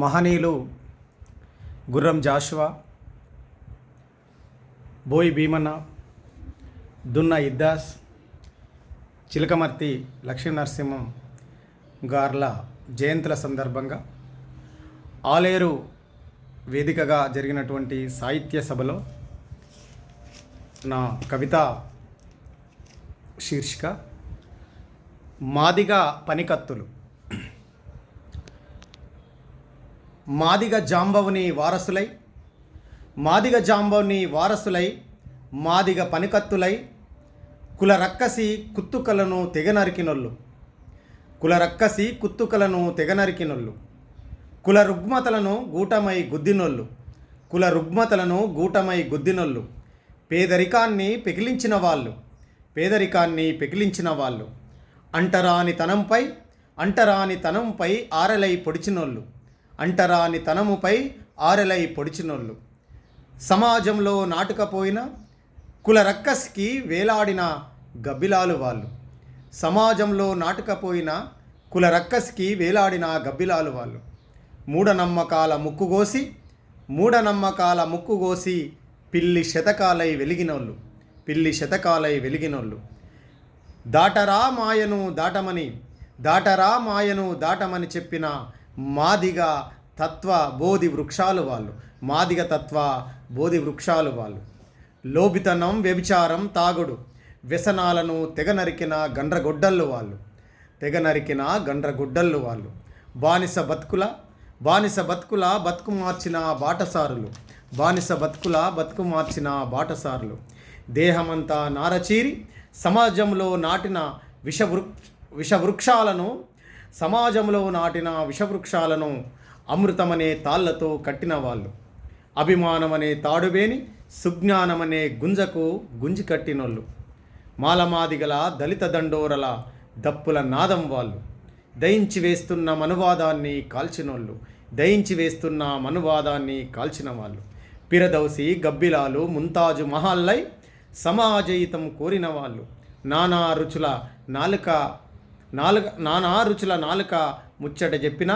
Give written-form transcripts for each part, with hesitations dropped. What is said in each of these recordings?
మహనీయులు గుర్రం జాషువా, బోయి భీమన్న, దున్న ఇద్దాస్, చిలకమర్తి లక్ష్మీనరసింహం గార్ల జయంతుల సందర్భంగా ఆలేరు వేదికగా జరిగినటువంటి సాహిత్య సభలో నా కవిత శీర్షిక మాదిగ పనికత్తులు. మాదిగ జాంబవుని వారసులై, మాదిగ జాంబవుని వారసులై, మాదిగ పనికత్తులై, కుల రక్కసి కుత్తుకలను తెగనరికినొల్లు, కుల రక్కసి కుత్తుకలను తెగనరికినొల్లు, కుల రుగ్మతలను గూటమై గుద్దినొల్లు, కుల రుగ్మతలను గూటమై గుద్దినొల్లు, పేదరికాన్ని పెకిలించిన వాళ్ళు, పేదరికాన్ని పెకిలించిన వాళ్ళు, అంటరాని తనంపై ఆరలై పొడిచినోళ్ళు, అంటరాని తనముపై ఆరలై పొడిచినోళ్ళు, సమాజంలో నాటుకపోయిన కుల రక్కస్కి వేలాడిన గబ్బిలాలు వాళ్ళు, సమాజంలో నాటుకపోయిన కుల రక్కస్కి వేలాడిన గబ్బిలాలు వాళ్ళు, మూఢనమ్మకాల ముక్కుగోసి పిల్లి శతకాలై వెలిగినోళ్ళు, దాటరా మాయను దాటమని చెప్పిన మాదిగ తత్వ బోధి వృక్షాలు వాళ్ళు, మాదిగ తత్వ బోధి వృక్షాలు వాళ్ళు, లోబితనం వ్యభిచారం తాగుడు వ్యసనాలను తెగనరికిన గండ్రగొడ్డళ్ళు వాళ్ళు, బానిస బతుకుల బతుకు మార్చిన బాటసారులు, దేహమంతా నారచీరి సమాజంలో నాటిన విషవృక్షాలను అమృతమనే తాళ్లతో కట్టిన వాళ్ళు, అభిమానమనే తాడువేని సుజ్ఞానమనే గుంజి కట్టినోళ్ళు, మాలమాదిగల దళిత దండోరల దప్పుల నాదం వాళ్ళు, దయించి వేస్తున్న మనువాదాన్ని కాల్చిన వాళ్ళు, పిరదౌసి గబ్బిలాలు ముంతాజు మహల్లై సమాజయితం కోరిన వాళ్ళు, నానా రుచుల నాలుక ముచ్చట చెప్పిన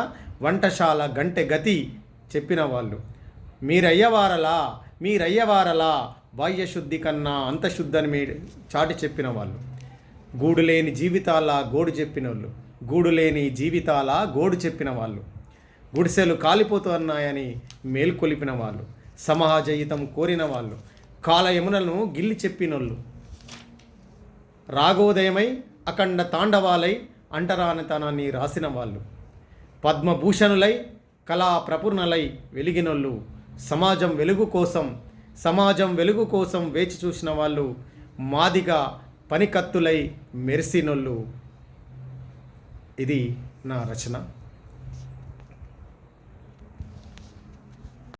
వంటశాల గంటె గతి చెప్పిన వాళ్ళు, మీరయ్యవారలా బాహ్యశుద్ధి కన్నా అంతశుద్ధని చాటి చెప్పిన వాళ్ళు, గూడు లేని జీవితాల గోడు చెప్పిన వాళ్ళు, గుడిసెలు కాలిపోతున్నాయని మేల్కొలిపిన వాళ్ళు, సమాజయితం కోరిన వాళ్ళు, కాలయమునలను గిల్లి చెప్పినోళ్ళు, రాగోదయమై అఖండ తాండవాలై అంటరానితనాన్ని రాసిన వాళ్ళు, పద్మభూషణులై కళా ప్రపూర్ణలై వెలిగినోళ్ళు, సమాజం వెలుగు కోసం వేచి చూసిన వాళ్ళు, మాదిగ పనికత్తులై మెరిసినోళ్ళు. ఇది నా రచన.